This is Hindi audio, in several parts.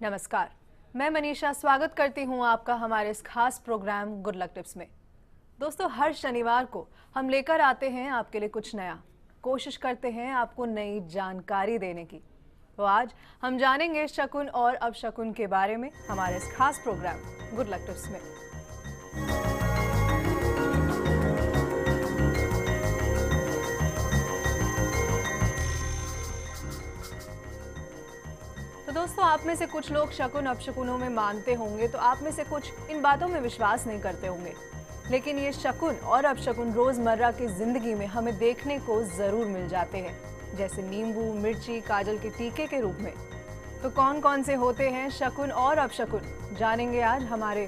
नमस्कार, मैं मनीषा स्वागत करती हूं आपका हमारे इस खास प्रोग्राम गुड लक टिप्स में। दोस्तों, हर शनिवार को हम लेकर आते हैं आपके लिए कुछ नया, कोशिश करते हैं आपको नई जानकारी देने की। तो आज हम जानेंगे शकुन और अपशकुन के बारे में हमारे इस खास प्रोग्राम गुड लक टिप्स में। तो दोस्तों, आप में से कुछ लोग शकुन अपशकुनों में मानते होंगे, तो आप में से कुछ इन बातों में विश्वास नहीं करते होंगे। लेकिन ये शकुन और अपशकुन रोजमर्रा की जिंदगी में हमें देखने को जरूर मिल जाते हैं, जैसे नींबू, मिर्ची, काजल के टीके के रूप में। तो कौन कौन से होते हैं शकुन और अपशकुन, जानेंगे आज हमारे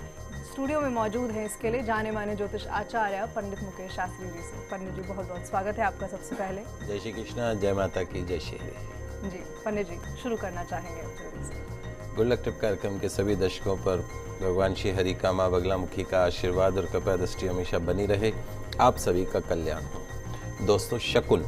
स्टूडियो में मौजूद हैं इसके लिए जाने माने ज्योतिष आचार्य पंडित मुकेश शास्त्री जी से। पंडित जी, बहुत बहुत स्वागत है आपका। सबसे पहले जय श्री कृष्णा, जय माता की, जय श्री हरि। जी पंडित जी, शुरू करना चाहेंगे आप जल्दी से। गुड लक टिप कार्यक्रम के सभी दर्शकों पर भगवान श्री हरि का, माँ बगलामुखी का आशीर्वाद और कृपा दृष्टि हमेशा बनी रहे। आप सभी का कल्याण हो। दोस्तों, शकुन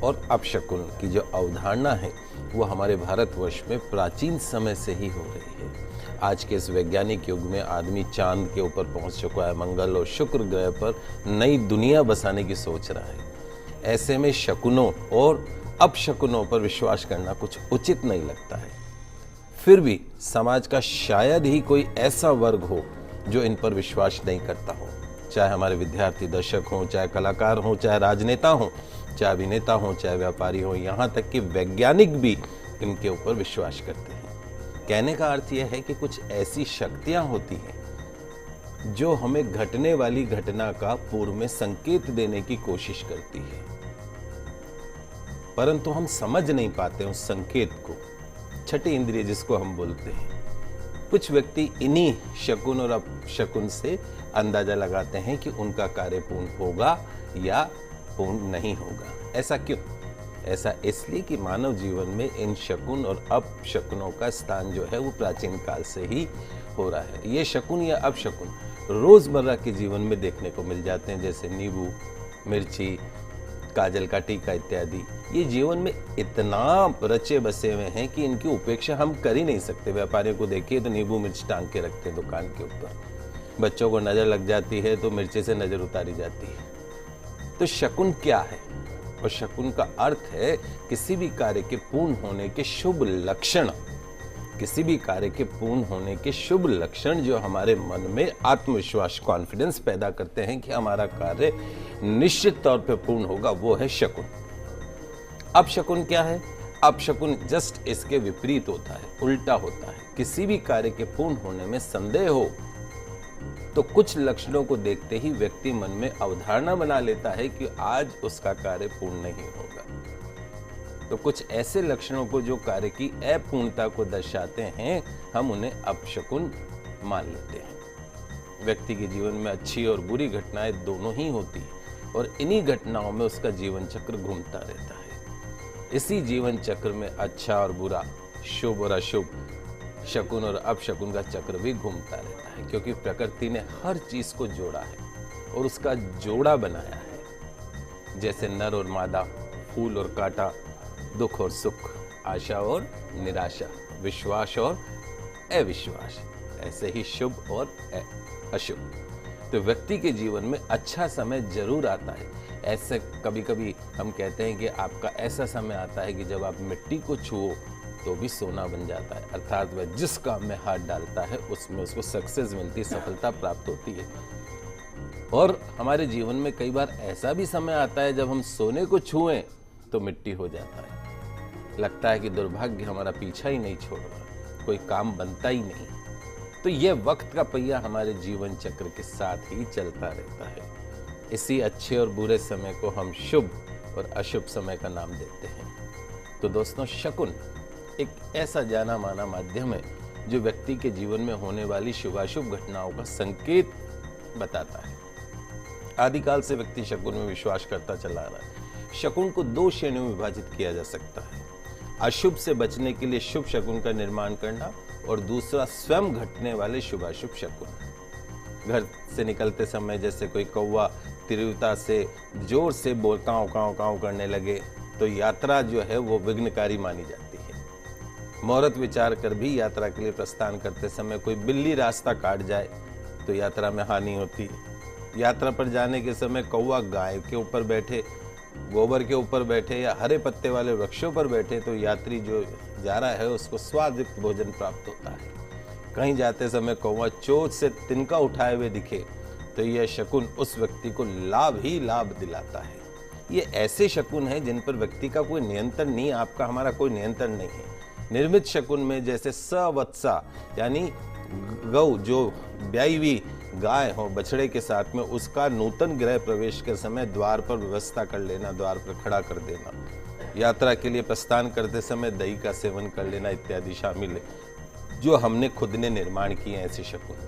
और अपशकुन की जो अवधारणा है वो हमारे भारतवर्ष में प्राचीन समय से ही हो रही है। आज के इस वैज्ञानिक युग में आदमी चांद के ऊपर पहुंच चुका है, मंगल और शुक्र ग्रह पर नई दुनिया बसाने की सोच रहा है। ऐसे में शकुनों और अपशकुनों पर विश्वास करना कुछ उचित नहीं लगता है। फिर भी समाज का शायद ही कोई ऐसा वर्ग हो जो इन पर विश्वास नहीं करता हो, चाहे हमारे विद्यार्थी दर्शक हों, चाहे कलाकार हों, चाहे राजनेता हों, चाहे अभिनेता हों, चाहे व्यापारी हों, यहाँ तक कि वैज्ञानिक भी इनके ऊपर विश्वास करते हैं। कहने का अर्थ यह है कि कुछ ऐसी शक्तियां होती हैं जो हमें घटने वाली घटना का पूर्व में संकेत देने की कोशिश करती है, परंतु हम समझ नहीं पाते उस संकेत को, छठी इंद्रिय जिसको हम बोलते हैं। कुछ व्यक्ति इन्हीं शकुन और अपशकुन से अंदाजा लगाते हैं कि उनका कार्य पूर्ण होगा या पूर्ण नहीं होगा। ऐसा क्यों? ऐसा इसलिए कि मानव जीवन में इन शकुन और अपशकुनों का स्थान जो है वो प्राचीन काल से ही हो रहा है। ये शकुन या अपशकुन रोजमर्रा के जीवन में देखने को मिल जाते हैं, जैसे नींबू, मिर्ची, काजल का टीका इत्यादि। ये जीवन में इतना रचे बसे हुए हैं कि इनकी उपेक्षा हम कर ही नहीं सकते। व्यापारियों को देखिए तो नींबू मिर्च टांग के रखते हैं दुकान के ऊपर। बच्चों को नजर लग जाती है तो मिर्ची से नजर उतारी जाती है। तो शकुन क्या है? और शकुन का अर्थ है किसी भी कार्य के पूर्ण होने के शुभ लक्षण। किसी भी कार्य के पूर्ण होने के शुभ लक्षण जो हमारे मन में आत्मविश्वास, कॉन्फिडेंस पैदा करते हैं कि हमारा कार्य निश्चित तौर पे पूर्ण होगा, वो है शकुन। अपशकुन क्या है? अपशकुन जस्ट इसके विपरीत होता है, उल्टा होता है। किसी भी कार्य के पूर्ण होने में संदेह हो तो कुछ लक्षणों को देखते ही व्यक्ति मन में अवधारणा बना लेता है कि आज उसका कार्य पूर्ण नहीं होगा। तो कुछ ऐसे लक्षणों को जो कार्य की अपूर्णता को दर्शाते हैं, हम उन्हें अपशकुन मान लेते हैं। व्यक्ति के जीवन में अच्छी और बुरी घटनाएं दोनों ही होती हैं और इन्हीं घटनाओं में उसका जीवन चक्र घूमता रहता है। इसी जीवन चक्र में अच्छा और बुरा, शुभ और अशुभ, शकुन और अपशकुन का चक्र भी घूमता रहता है, क्योंकि प्रकृति ने हर चीज को जोड़ा है और उसका जोड़ा बनाया है। जैसे नर और मादा, फूल और कांटा, दुख और सुख, आशा और निराशा, विश्वास और अविश्वास, ऐसे ही शुभ और अशुभ। तो व्यक्ति के जीवन में अच्छा समय जरूर आता है। ऐसे कभी कभी हम कहते हैं कि आपका ऐसा समय आता है कि जब आप मिट्टी को छुओ तो भी सोना बन जाता है, अर्थात वह जिस काम में हाथ डालता है उसमें उसको सक्सेस मिलती, सफलता प्राप्त होती है। और हमारे जीवन में कई बार ऐसा भी समय आता है जब हम सोने को छुएं तो मिट्टी हो जाता है। लगता है कि दुर्भाग्य हमारा पीछा ही नहीं छोड़ रहा, कोई काम बनता ही नहीं। तो यह वक्त का पहिया हमारे जीवन चक्र के साथ ही चलता रहता है। इसी अच्छे और बुरे समय को हम शुभ और अशुभ समय का नाम देते हैं। तो दोस्तों, शकुन एक ऐसा जाना माना माध्यम है जो व्यक्ति के जीवन में होने वाली शुभाशुभ घटनाओं का संकेत बताता है। आदिकाल से व्यक्ति शकुन में विश्वास करता चला आ रहा है। शकुन को दो श्रेणियों में विभाजित किया जा सकता है। अशुभ से बचने के लिए शुभ शकुन का निर्माण करना और दूसरा स्वयं घटने वाले शुभाशुभ शकुन। घर से निकलते समय जैसे कोई कौवा तीव्रता से जोर से बोल काव काव काव करने लगे तो यात्रा जो है वो विघ्नकारी मानी जाती है। मुहूर्त विचार कर भी यात्रा के लिए प्रस्थान करते समय कोई बिल्ली रास्ता काट जाए तो यात्रा में हानि होती है। यात्रा पर जाने के समय कौवा गाय के ऊपर बैठे, गोबर के ऊपर बैठे या हरे पत्ते वाले वृक्षों पर बैठे तो यात्री जो जा रहा है उसको स्वादिष्ट भोजन प्राप्त होता है। कहीं जाते समय कौवा चोंच से तिनका उठाए हुए दिखे तो यह शकुन उस व्यक्ति को लाभ ही लाभ दिलाता है। ये ऐसे शकुन हैं जिन पर व्यक्ति का कोई नियंत्रण नहीं, आपका हमारा कोई नियंत्रण नहीं है। निर्मित शकुन में जैसे सवत्सा यानी गौ जो ब्याई हुई गाय हो बछड़े के साथ में, उसका नूतन गृह प्रवेश के समय द्वार पर व्यवस्था कर लेना, द्वार पर खड़ा कर देना, यात्रा के लिए प्रस्थान करते समय दही का सेवन कर लेना इत्यादि शामिल है, जो हमने खुद ने निर्माण किए ऐसे शकुन।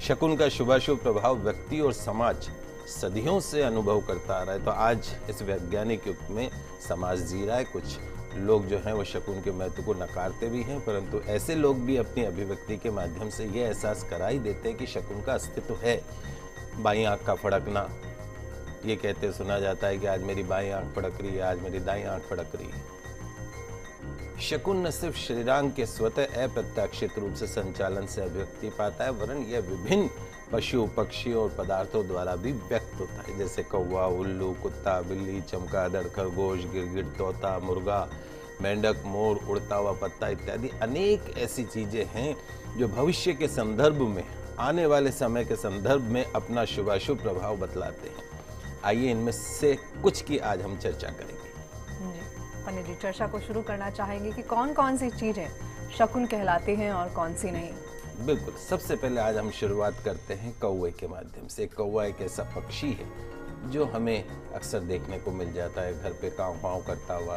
शकुन का शुभाशुभ प्रभाव व्यक्ति और समाज सदियों से अनुभव करता आ रहा है। तो आज इस वैज्ञानिक युग में समाज जी रहा है। कुछ लोग जो हैं वो शकुन के महत्व को नकारते भी हैं, परंतु ऐसे लोग भी अपनी अभिव्यक्ति के माध्यम से ये एहसास करा ही देते हैं कि शकुन का अस्तित्व है। बाईं आंख का फड़कना, ये कहते सुना जाता है कि आज मेरी बाईं आंख फड़क रही है, आज मेरी दाईं आंख फड़क रही है। शकुन न सिर्फ शरीरांग के स्वतः अप्रत्याशित रूप से संचालन से अभिव्यक्ति पाता है, वरन यह विभिन्न पशु पक्षियों और पदार्थों द्वारा भी व्यक्त होता है, जैसे कौवा, उल्लू, कुत्ता, बिल्ली, चमगादड़, खरगोश, गिरगिट, तोता, मुर्गा, मेंढक, मोर, उड़ता हुआ पत्ता इत्यादि अनेक ऐसी चीजें हैं जो भविष्य के संदर्भ में, आने वाले समय के संदर्भ में अपना शुभाशुभ प्रभाव बतलाते हैं। आइए इनमें से कुछ की आज हम चर्चा करेंगे। पंडित जी, चर्चा को शुरू करना चाहेंगे कि कौन कौन सी चीजें शकुन कहलाती हैं और कौन सी नहीं। बिल्कुल, सबसे पहले आज हम शुरुआत करते हैं कौवे के माध्यम से। कौवा एक ऐसा पक्षी है जो हमें अक्सर देखने को मिल जाता है घर पे कांव कांव करता हुआ।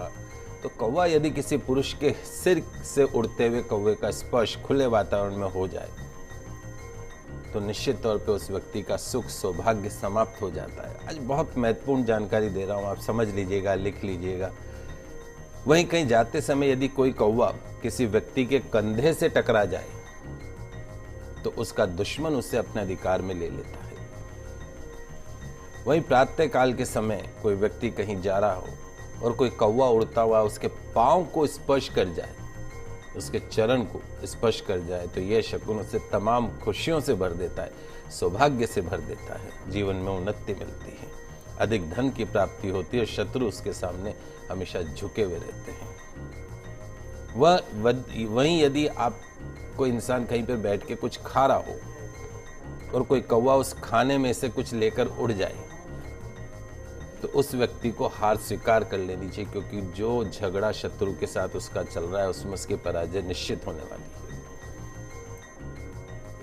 तो कौवा यदि किसी पुरुष के सिर से उड़ते हुए कौवे का स्पर्श खुले वातावरण में हो जाए तो निश्चित तौर पे उस व्यक्ति का सुख सौभाग्य समाप्त हो जाता है। आज बहुत महत्वपूर्ण जानकारी दे रहा हूँ, आप समझ लीजिएगा, लिख लीजिएगा। वहीं कहीं जाते समय यदि कोई कौवा किसी व्यक्ति के कंधे से टकरा जाए तो उसका दुश्मन उसे अपने अधिकार में ले लेता है। वहीं प्रातः काल के समय कोई व्यक्ति कहीं जा रहा हो और कोई कौवा उड़ता हुआ उसके पांव को स्पर्श कर जाए, उसके चरण को स्पर्श कर जाए तो यह शकुन उसे तमाम खुशियों से भर देता है, सौभाग्य से भर देता है, जीवन में उन्नति मिलती है, अधिक धन की प्राप्ति होती है, शत्रु उसके सामने हमेशा झुके हुए रहते हैं। वहीं यदि आप कोई इंसान कहीं पर बैठ के कुछ खा रहा हो और कोई कौवा उस खाने में से कुछ लेकर उड़ जाए तो उस व्यक्ति को हार स्वीकार कर लेनी चाहिए, क्योंकि जो झगड़ा शत्रु के साथ उसका चल रहा है उसमें उसकी पराजय निश्चित होने वाली है।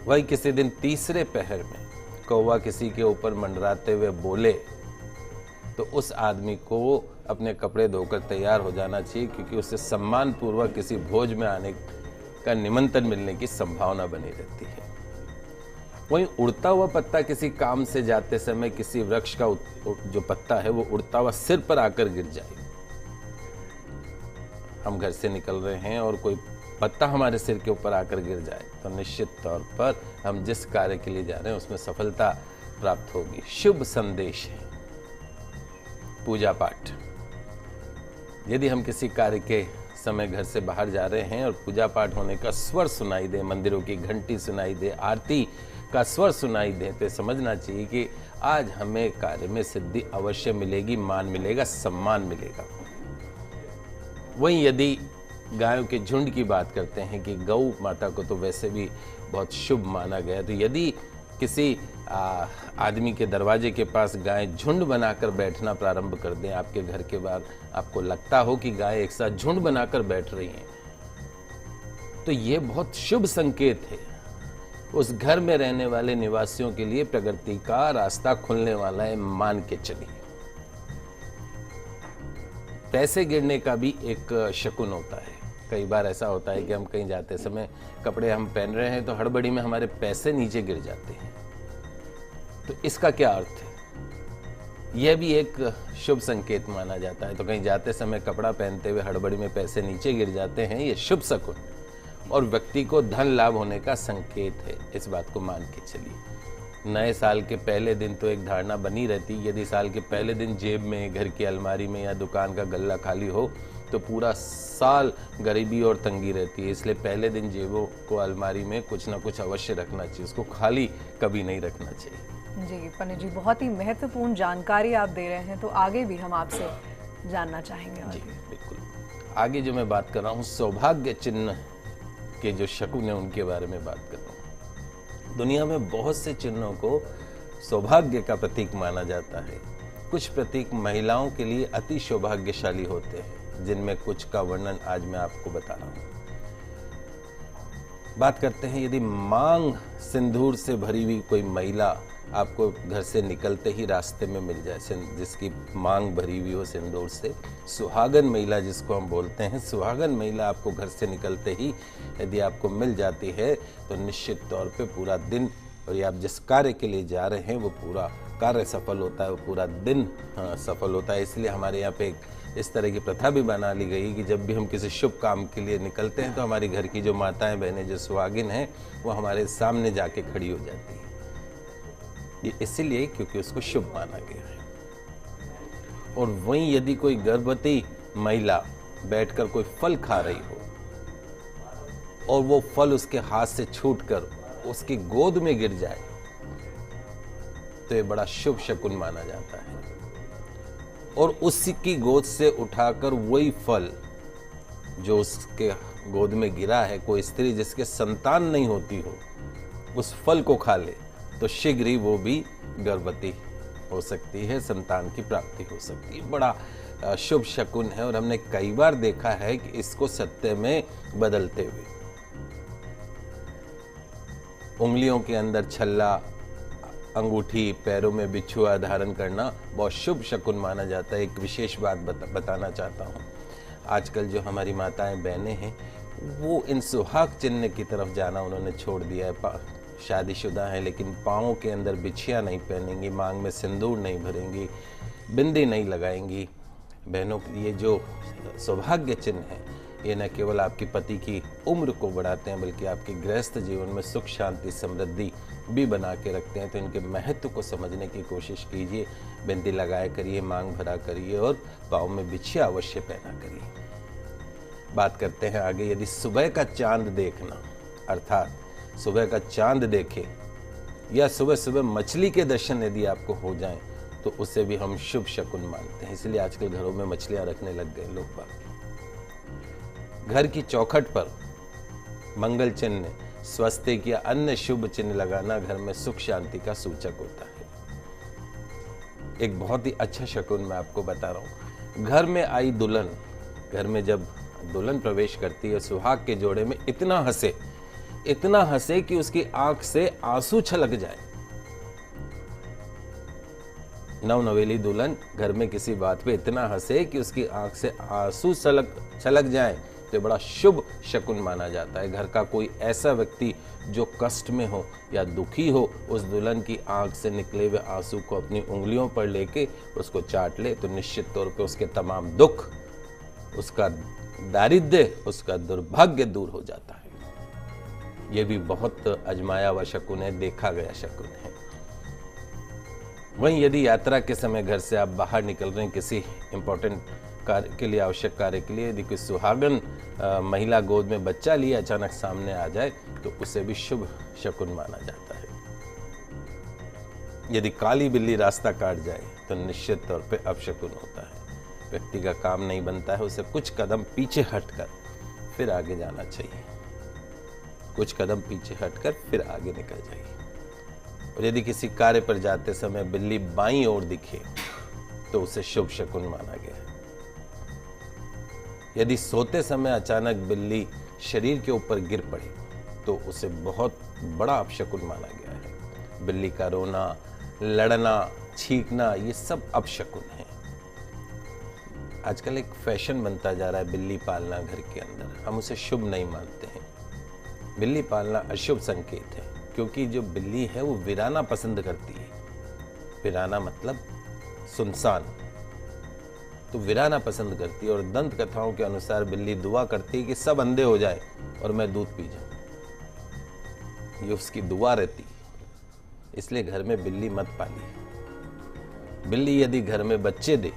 वही किसी दिन तीसरे पहर में कौवा किसी के ऊपर मंडराते हुए बोले तो उस आदमी को अपने कपड़े धोकर तैयार हो जाना चाहिए, क्योंकि उससे सम्मान पूर्वक किसी भोज में आने का निमंत्रण मिलने की संभावना बनी रहती है। वहीं उड़ता हुआ पत्ता किसी काम से जाते समय किसी वृक्ष का जो पत्ता है वो उड़ता हुआ सिर पर आकर गिर जाए। हम घर से निकल रहे हैं और कोई पत्ता हमारे सिर के ऊपर आकर गिर जाए तो निश्चित तौर पर हम जिस कार्य के लिए जा रहे हैं उसमें सफलता प्राप्त होगी। शुभ संदेश है पूजा पाठ। यदि हम किसी कार्य के समय घर से बाहर जा रहे हैं और पूजा पाठ होने का स्वर सुनाई दे, मंदिरों की घंटी सुनाई दे, आरती का स्वर सुनाई दे तो समझना चाहिए कि आज हमें कार्य में सिद्धि अवश्य मिलेगी, मान मिलेगा, सम्मान मिलेगा। वहीं यदि गायों के झुंड की बात करते हैं कि गौ माता को तो वैसे भी बहुत शुभ माना गया, तो यदि किसी आदमी के दरवाजे के पास गाय झुंड बनाकर बैठना प्रारंभ कर दें आपके घर के बाहर, आपको लगता हो कि गाय एक साथ झुंड बनाकर बैठ रही हैं, तो ये बहुत शुभ संकेत है। उस घर में रहने वाले निवासियों के लिए प्रगति का रास्ता खुलने वाला है, मान के चलिए। पैसे गिरने का भी एक शकुन होता है। कई बार ऐसा होता है कि हम कहीं जाते समय कपड़े हम पहन रहे हैं तो हड़बड़ी में हमारे पैसे नीचे गिर जाते हैं, तो इसका क्या अर्थ है? यह भी एक शुभ संकेत माना जाता है। तो कहीं जाते समय कपड़ा पहनते हुए हड़बड़ी में पैसे नीचे गिर जाते हैं, ये शुभ शकुन और व्यक्ति को धन लाभ होने का संकेत है। इस बात को मान के चलिए। नए साल के पहले दिन तो एक धारणा बनी रहती, यदि साल के पहले दिन जेब में, घर की अलमारी में या दुकान का गल्ला खाली हो तो पूरा साल गरीबी और तंगी रहती है। इसलिए पहले दिन जेबों को अलमारी में कुछ ना कुछ अवश्य रखना चाहिए, उसको खाली कभी नहीं रखना चाहिए। जी पंडित जी, बहुत ही महत्वपूर्ण जानकारी आप दे रहे हैं, तो आगे भी हम आपसे जानना चाहेंगे। और जी बिल्कुल। आगे जो मैं बात कर रहा हूँ सौभाग्य चिन्ह के जो शकुन है उनके बारे में बात कर रहा हूँ। दुनिया में बहुत से चिन्हों को सौभाग्य का प्रतीक माना जाता है। कुछ प्रतीक महिलाओं के लिए अति सौभाग्यशाली होते हैं, जिनमें कुछ का वर्णन आज मैं आपको बता रहा हूँ। बात करते हैं, यदि मांग सिंदूर से भरी हुई कोई महिला आपको घर से निकलते ही रास्ते में मिल जाए, जिसकी मांग भरी हुई हो सिंदूर से, सुहागन महिला जिसको हम बोलते हैं, सुहागन महिला आपको घर से निकलते ही यदि आपको मिल जाती है तो निश्चित तौर पे पूरा दिन और ये आप जिस कार्य के लिए जा रहे हैं वो पूरा कार्य सफल होता है, वो पूरा दिन सफल होता है। इसलिए हमारे यहाँ पे एक इस तरह की प्रथा भी बना ली गई कि जब भी हम किसी शुभ काम के लिए निकलते हैं तो हमारी घर की जो माताएं बहनें जो सुहागिन हैं वो हमारे सामने जाके खड़ी हो जाती हैं। ये इसीलिए क्योंकि उसको शुभ माना गया है। और वहीं यदि कोई गर्भवती महिला बैठकर कोई फल खा रही हो और वो फल उसके हाथ से छूटकर उसकी गोद में गिर जाए तो ये बड़ा शुभ शकुन माना जाता है। और उसी की गोद से उठाकर वही फल जो उसके गोद में गिरा है, कोई स्त्री जिसके संतान नहीं होती हो उस फल को खा ले तो शीघ्र ही वो भी गर्भवती हो सकती है, संतान की प्राप्ति हो सकती है। बड़ा शुभ शकुन है और हमने कई बार देखा है कि इसको सत्य में बदलते हुए। उंगलियों के अंदर छल्ला, अंगूठी, पैरों में बिछुआ धारण करना बहुत शुभ शकुन माना जाता है। एक विशेष बात बताना चाहता हूँ, आजकल जो हमारी माताएं बहनें हैं वो इन सुहाग चिन्ह की तरफ जाना उन्होंने छोड़ दिया है। शादीशुदा है लेकिन पाँवों के अंदर बिछिया नहीं पहनेंगी, मांग में सिंदूर नहीं भरेंगी, बिंदी नहीं लगाएंगी। बहनों ये जो सौभाग्य चिन्ह है ये न केवल आपके पति की उम्र को बढ़ाते हैं बल्कि आपके गृहस्थ जीवन में सुख शांति समृद्धि भी बना के रखते हैं। तो इनके महत्व को समझने की कोशिश कीजिए, बिंदी लगाया करिए, मांग भरा करिए और पाँव में बिछिया अवश्य पहना करिए। बात करते हैं आगे, यदि सुबह का चांद देखना अर्थात सुबह का चांद देखे या सुबह सुबह मछली के दर्शन यदि आपको हो जाएं तो उसे भी हम शुभ शकुन मानते हैं। इसलिए आजकल घरों में मछलियां रखने लग गए लोग बाग। घर की चौखट पर मंगल चिन्ह, स्वस्तिक या अन्य शुभ चिन्ह लगाना घर में सुख शांति का सूचक होता है। एक बहुत ही अच्छा शकुन मैं आपको बता रहा हूं। घर में आई दुल्हन, घर में जब दुल्हन प्रवेश करती है सुहाग के जोड़े में इतना हंसे कि उसकी आंख से आंसू छलक जाए। नवनवेली दुल्हन घर में किसी बात पे इतना हंसे कि उसकी आंख से आंसू छलक जाए तो बड़ा शुभ शकुन माना जाता है। घर का कोई ऐसा व्यक्ति जो कष्ट में हो या दुखी हो उस दुल्हन की आंख से निकले हुए आंसू को अपनी उंगलियों पर लेके उसको चाट ले तो निश्चित तौर पे उसके तमाम दुख, उसका दारिद्र्य, उसका दुर्भाग्य दूर हो जाता है। ये भी बहुत अजमाया हुआ शकुन है, देखा गया शकुन है। वहीं यदि यात्रा के समय घर से आप बाहर निकल रहे हैं किसी इंपॉर्टेंट कार्य के लिए, आवश्यक कार्य के लिए, यदि कोई सुहागन महिला गोद में बच्चा लिए अचानक सामने आ जाए तो उसे भी शुभ शकुन माना जाता है। यदि काली बिल्ली रास्ता काट जाए तो निश्चित तौर पे अपशकुन होता है। व्यक्ति का काम नहीं बनता है, उसे कुछ कदम पीछे हटकर फिर आगे जाना चाहिए। कुछ कदम पीछे हटकर फिर आगे निकल जाइए। और यदि किसी कार्य पर जाते समय बिल्ली बाईं ओर दिखे तो उसे शुभ शकुन माना गया है। यदि सोते समय अचानक बिल्ली शरीर के ऊपर गिर पड़े तो उसे बहुत बड़ा अपशकुन माना गया है। बिल्ली का रोना, लड़ना, छींकना ये सब अपशकुन है। आजकल एक फैशन बनता जा रहा है बिल्ली पालना घर के अंदर, हम उसे शुभ नहीं मानते हैं। बिल्ली पालना अशुभ संकेत है क्योंकि जो बिल्ली है वो वीराना पसंद करती है। वीराना मतलब सुनसान, तो वीराना पसंद करती है। और दंत कथाओं के अनुसार बिल्ली दुआ करती है कि सब अंधे हो जाए और मैं दूध पी जाऊं। ये उसकी दुआ रहती है। इसलिए घर में बिल्ली मत पालिए। बिल्ली यदि घर में बच्चे दे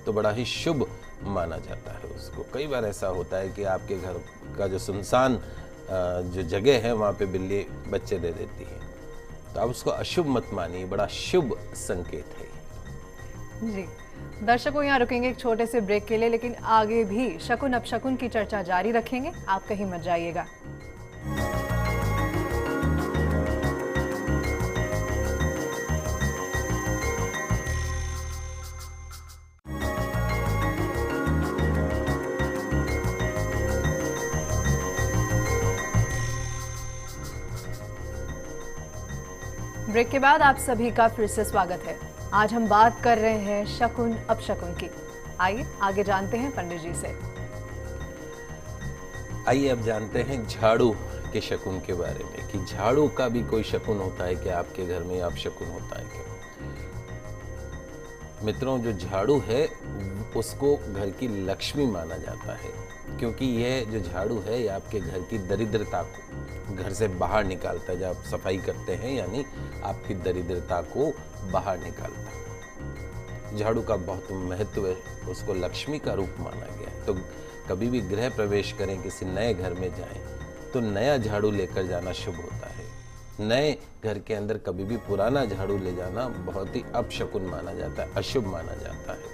तो बड़ा ही शुभ माना जाता है उसको। कई बार ऐसा होता है कि आपके घर का जो सुनसान जो जगह है वहाँ पे बिल्ली बच्चे दे देती है, तो आप उसको अशुभ मत मानिए, बड़ा शुभ संकेत है। जी, दर्शकों यहाँ रुकेंगे एक छोटे से ब्रेक के लिए, लेकिन आगे भी शकुन अपशकुन की चर्चा जारी रखेंगे, आप कहीं मत जाइएगा। ब्रेक के बाद आप सभी का फिर से स्वागत है। आज हम बात कर रहे हैं शकुन अपशकुन की। आइए आगे जानते हैं पंडित जी से। आइए अब जानते हैं झाड़ू के शकुन के बारे में, कि झाड़ू का भी कोई शकुन होता है कि आपके घर में अपशकुन होता है क्या। मित्रों, जो झाड़ू है उसको घर की लक्ष्मी माना जाता है, क्योंकि यह जो झाड़ू है ये आपके घर की दरिद्रता को घर से बाहर निकालता है। जब आप सफाई करते हैं यानी आपकी दरिद्रता को बाहर निकालता है। झाड़ू का बहुत महत्व है, उसको लक्ष्मी का रूप माना गया है। तो कभी भी गृह प्रवेश करें, किसी नए घर में जाएं, तो नया झाड़ू लेकर जाना शुभ होता है। नए घर के अंदर कभी भी पुराना झाड़ू ले जाना बहुत ही अपशकुन माना जाता है, अशुभ माना जाता है।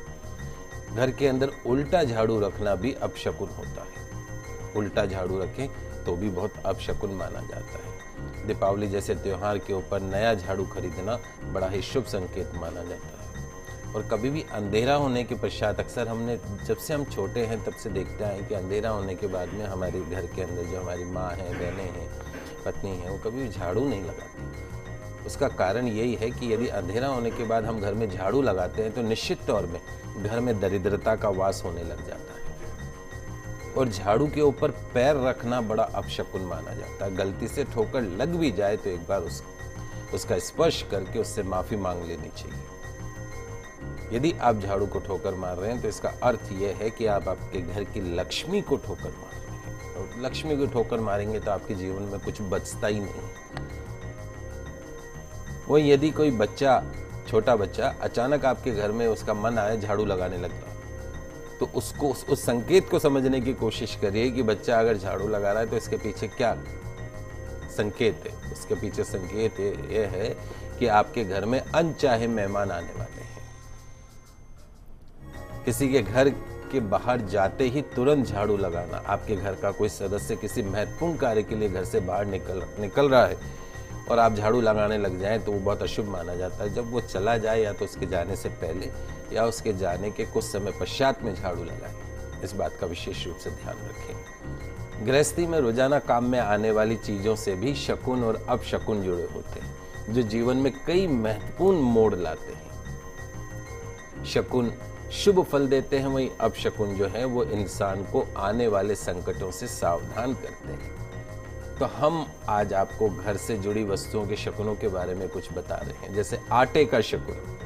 घर के अंदर उल्टा झाड़ू रखना भी अपशकुन होता है। उल्टा झाड़ू रखें तो भी बहुत अपशकुन माना जाता है। दीपावली जैसे त्योहार के ऊपर नया झाड़ू खरीदना बड़ा ही शुभ संकेत माना जाता है। और कभी भी अंधेरा होने के पश्चात, अक्सर हमने जब से हम छोटे हैं तब से देखते हैं कि अंधेरा होने के बाद में हमारे घर के अंदर जो हमारी माँ है, बहनें हैं, पत्नी है, वो कभी भी झाड़ू नहीं लगाती। उसका कारण यही है कि यदि अंधेरा होने के बाद हम घर में झाड़ू लगाते हैं तो निश्चित तौर में घर में दरिद्रता का वास होने लग जाता है। और झाड़ू के ऊपर पैर रखना बड़ा अपशकुन माना जाता है। गलती से ठोकर लग भी जाए तो एक बार उसका स्पर्श करके उससे माफी मांग लेनी चाहिए। यदि आप झाड़ू को ठोकर मार रहे हैं तो इसका अर्थ यह है कि आप आपके घर की लक्ष्मी को ठोकर मार रहे हैं, और लक्ष्मी को ठोकर मारेंगे तो आपके जीवन में कुछ बचता ही नहीं। वो यदि कोई बच्चा, छोटा बच्चा अचानक आपके घर में उसका मन आया झाड़ू लगाने लगता, तो उसको उस संकेत को समझने की कोशिश करिए कि बच्चा अगर झाड़ू लगा रहा है तो इसके पीछे क्या संकेत है। उसके पीछे संकेत ये है कि आपके घर में अनचाहे मेहमान आने वाले हैं। किसी के घर के बाहर जाते ही तुरंत झाड़ू लगाना, आपके घर का कोई सदस्य किसी महत्वपूर्ण कार्य के लिए घर से बाहर निकल रहा है और आप झाड़ू लगाने लग जाएं तो वो बहुत अशुभ माना जाता है। जब वो चला जाए या तो उसके जाने से पहले या उसके जाने के कुछ समय पश्चात में झाड़ू लगाएं। इस बात का विशेष रूप से ध्यान रखें। गृहस्थी में रोजाना काम में आने वाली चीजों से भी शकुन और अपशकुन जुड़े होते हैं, जो जीवन में कई महत्वपूर्ण मोड़ लाते हैं। शकुन शुभ फल देते हैं, वहीं अपशकुन जो है वो इंसान को आने वाले संकटों से सावधान करते हैं। तो हम आज आपको घर से जुड़ी वस्तुओं के शकुनों के बारे में कुछ बता रहे हैं, जैसे आटे का शकुन।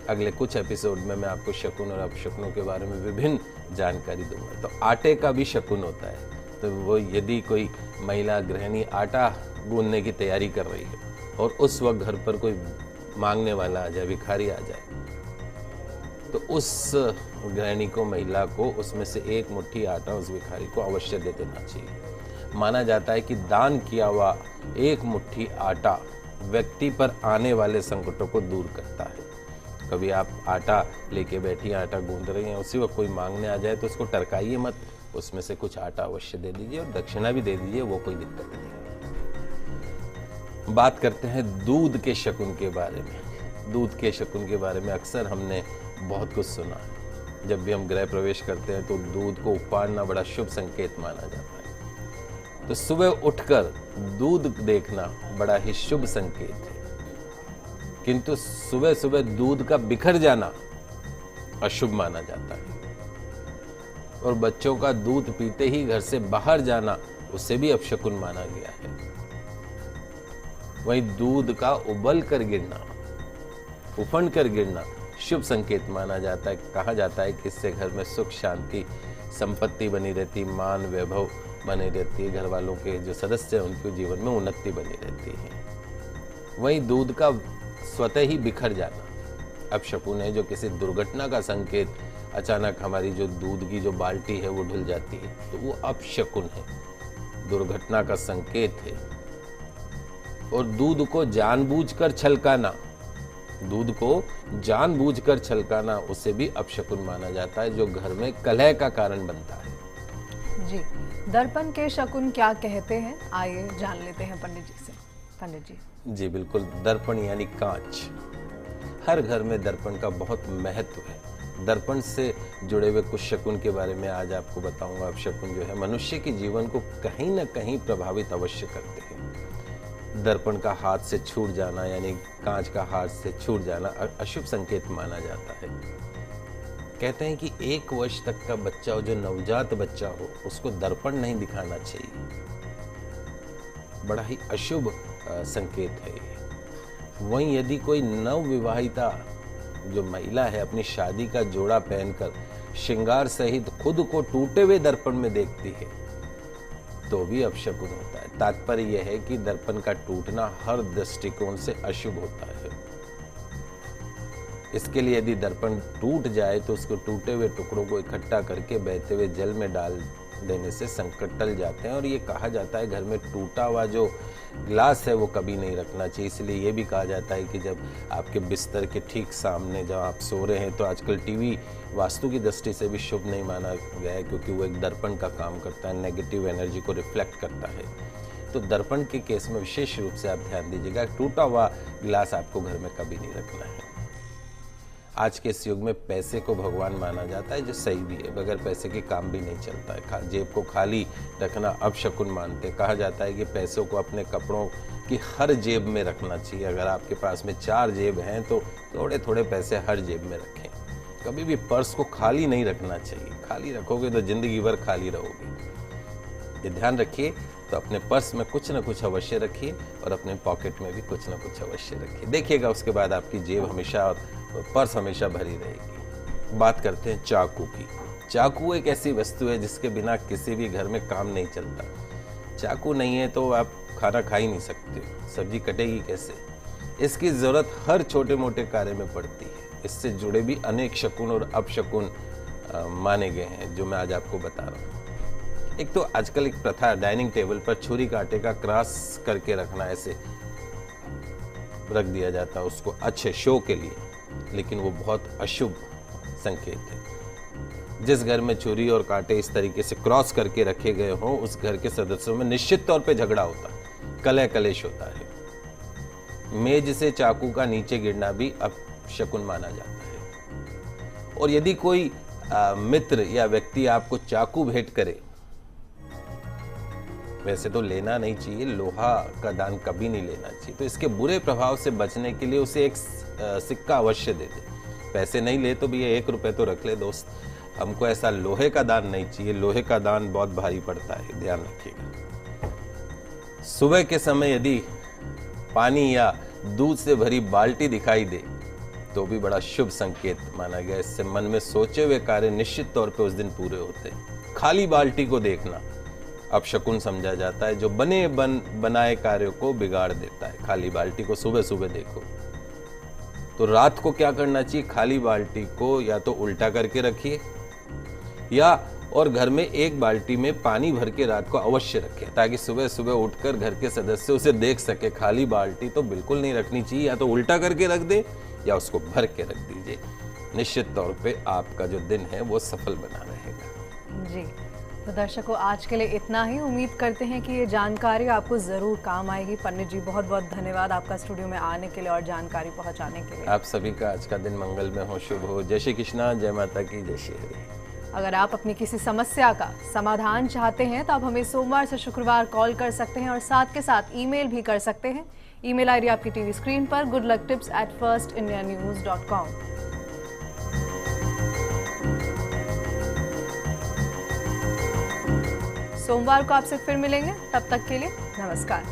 अगले कुछ एपिसोड में मैं आपको शकुन और अपशकुनों के बारे में विभिन्न जानकारी दूंगा। तो आटे का भी शकुन होता है। तो वो यदि कोई महिला गृहिणी आटा गूंदने की तैयारी कर रही है और उस वक्त घर पर कोई मांगने वाला आ जाए, भिखारी आ जाए, तो उस गृहिणी को, महिला को उसमें से एक मुट्ठी आटा उस भिखारी को अवश्य दे देना चाहिए। माना जाता है कि दान किया हुआ एक मुट्ठी आटा व्यक्ति पर आने वाले संकटों को दूर करता है। कभी आप आटा लेके बैठी, आटा गूंद रही हैं, उसी वक्त कोई मांगने आ जाए तो उसको टरकाइए मत, उसमें से कुछ आटा अवश्य दे दीजिए और दक्षिणा भी दे दीजिए, वो कोई दिक्कत नहीं है। बात करते हैं दूध के शकुन के बारे में। दूध के शकुन के बारे में अक्सर हमने बहुत कुछ सुना है। जब भी हम गृह प्रवेश करते हैं तो दूध को उपाड़ना बड़ा शुभ संकेत माना जाता है। तो सुबह उठकर दूध देखना बड़ा ही शुभ संकेत है, किंतु सुबह सुबह दूध का बिखर जाना अशुभ माना जाता है। और बच्चों का दूध पीते ही घर से बाहर जाना, उसे भी अपशकुन माना गया है। वहीं दूध का उबल कर गिरना, उफंड कर गिरना शुभ संकेत माना जाता है। कहा जाता है कि इससे घर में सुख, शांति, संपत्ति बनी रहती, मान, वैभव बनी रहती है। घर वालों के जो सदस्य हैं उनके जीवन में उन्नति बनी रहती है। वहीं दूध का स्वतः ही बिखर जाना अपशकुन है, जो किसी दुर्घटना का संकेत अचानक हमारी जो दूध की जो बाल्टी है वो ढुल जाती है, तो वो अपशकुन है, दुर्घटना का संकेत है। और दूध को जानबूझकर छलकाना, दूध को जानबूझकर छलकाना उसे भी अपशकुन माना जाता है, जो घर में कलह का कारण बनता है। जी, दर्पण के शकुन क्या कहते हैं, आइए जान लेते हैं पंडित जी से। पंडित जी। जी बिल्कुल, दर्पण यानी कांच। हर घर में दर्पण का बहुत महत्व है। दर्पण से जुड़े हुए कुछ शकुन के बारे में आज आपको बताऊंगा। अपशकुन जो है मनुष्य के जीवन को कहीं ना कहीं प्रभावित अवश्य करते हैं। दर्पण का हाथ से छूट जाना यानी कांच का हाथ से छूट जाना अशुभ संकेत माना जाता है। कहते हैं कि 1 वर्ष तक का बच्चा हो, जो नवजात बच्चा हो, उसको दर्पण नहीं दिखाना चाहिए, बड़ा ही अशुभ संकेत है। वहीं यदि कोई नवविवाहिता जो महिला है अपनी शादी का जोड़ा पहनकर श्रृंगार सहित खुद को टूटे हुए दर्पण में देखती है तो भी अपशकुन होता है। तात्पर्य यह है कि दर्पण का टूटना हर दृष्टिकोण से अशुभ होता है। इसके लिए यदि दर्पण टूट जाए तो उसको टूटे हुए टुकड़ों को इकट्ठा करके बहते हुए जल में डाल देने से संकट टल जाते हैं। और ये कहा जाता है घर में टूटा हुआ जो ग्लास है वो कभी नहीं रखना चाहिए। इसलिए ये भी कहा जाता है कि जब आपके बिस्तर के ठीक सामने जब आप सो रहे हैं, तो आजकल टीवी वास्तु की दृष्टि से भी शुभ नहीं माना गया है, क्योंकि वो एक दर्पण का काम करता है, नेगेटिव एनर्जी को रिफ्लेक्ट करता है। तो दर्पण के केस में विशेष रूप से आप ध्यान दीजिएगा, टूटा हुआ गिलास आपको घर में कभी नहीं रखना है। आज के इस युग में पैसे को भगवान माना जाता है, जो सही भी है। बगैर पैसे के काम भी नहीं चलता है। जेब को खाली रखना अपशकुन मानते हैं। कहा जाता है कि पैसों को अपने कपड़ों की हर जेब में रखना चाहिए। अगर आपके पास में 4 जेब हैं तो थोड़े थोड़े पैसे हर जेब में रखें। कभी भी पर्स को खाली नहीं रखना चाहिए। खाली रखोगे तो जिंदगी भर खाली रहोगे। ये ध्यान रखिए। तो अपने पर्स में कुछ ना कुछ अवश्य रखिए और अपने पॉकेट में भी कुछ ना कुछ अवश्य रखिए। देखिएगा उसके बाद आपकी जेब हमेशा और पर्स हमेशा भरी रहेगी। बात करते हैं चाकू की। चाकू एक ऐसी वस्तु है जिसके बिना किसी भी घर में काम नहीं चलता। चाकू नहीं है तो आप खाना खा ही नहीं सकते, सब्जी कटेगी कैसे। इसकी जरूरत हर छोटे मोटे कार्य में पड़ती है। इससे जुड़े भी अनेक शकुन और अपशकुन माने गए हैं, जो मैं आज आपको बता रहा हूँ। एक तो आजकल एक प्रथा है, डाइनिंग टेबल पर छुरी कांटे का क्रॉस करके रखना, ऐसे रख दिया जाता है उसको अच्छे शो के लिए, लेकिन वो बहुत अशुभ संकेत है। जिस घर में छुरी और कांटे इस तरीके से क्रॉस करके रखे गए हों, उस घर के सदस्यों में निश्चित तौर पे झगड़ा होता है, कलह कलेश होता है। मेज से चाकू का नीचे गिरना भी अपशकुन माना जाता है। और यदि कोई मित्र या व्यक्ति आपको चाकू भेंट करे, वैसे तो लेना नहीं चाहिए, लोहा का दान कभी नहीं लेना चाहिए। तो इसके बुरे प्रभाव से बचने के लिए उसे एक सिक्का अवश्य दे दे। पैसे नहीं ले तो भी 1 रुपए तो रख ले दोस्त। हमको ऐसा लोहे का दान नहीं चाहिए। लोहे का दान बहुत भारी पड़ता है, ध्यान रखिएगा। सुबह के समय यदि पानी या दूध से भरी बाल्टी दिखाई दे तो भी बड़ा शुभ संकेत माना गया। इससे मन में सोचे हुए कार्य निश्चित तौर पे उस दिन पूरे होते हैं। खाली बाल्टी को देखना अपशकुन समझा जाता है, जो बनाए कार्यों को बिगाड़ देता है। खाली बाल्टी को सुबह सुबह देखो। तो रात को क्या करना चाहिए, खाली बाल्टी को या तो उल्टा करके रखिए या और घर में एक बाल्टी में पानी भर के रात को अवश्य रखें, ताकि सुबह सुबह उठकर घर के सदस्य उसे देख सके। खाली बाल्टी तो बिल्कुल नहीं रखनी चाहिए, या तो उल्टा करके रख दे या उसको भर के रख दीजिए। निश्चित तौर पे आपका जो दिन है वो सफल बना रहेगा। जी, तो दर्शकों आज के लिए इतना ही। उम्मीद करते हैं कि ये जानकारी आपको जरूर काम आएगी। पंडित जी बहुत बहुत धन्यवाद आपका स्टूडियो में आने के लिए और जानकारी पहुंचाने के लिए। आप सभी का आज का दिन मंगल में हो, शुभ हो। जय श्री कृष्णा, जय माता की, जय श्री हरि। अगर आप अपनी किसी समस्या का समाधान चाहते हैं तो आप हमें सोमवार से शुक्रवार कॉल कर सकते हैं और साथ के साथ ईमेल भी कर सकते हैं। ईमेल आईडी आपकी टीवी स्क्रीन पर goodlucktips@firstindianews.com। सोमवार को आपसे फिर मिलेंगे, तब तक के लिए नमस्कार।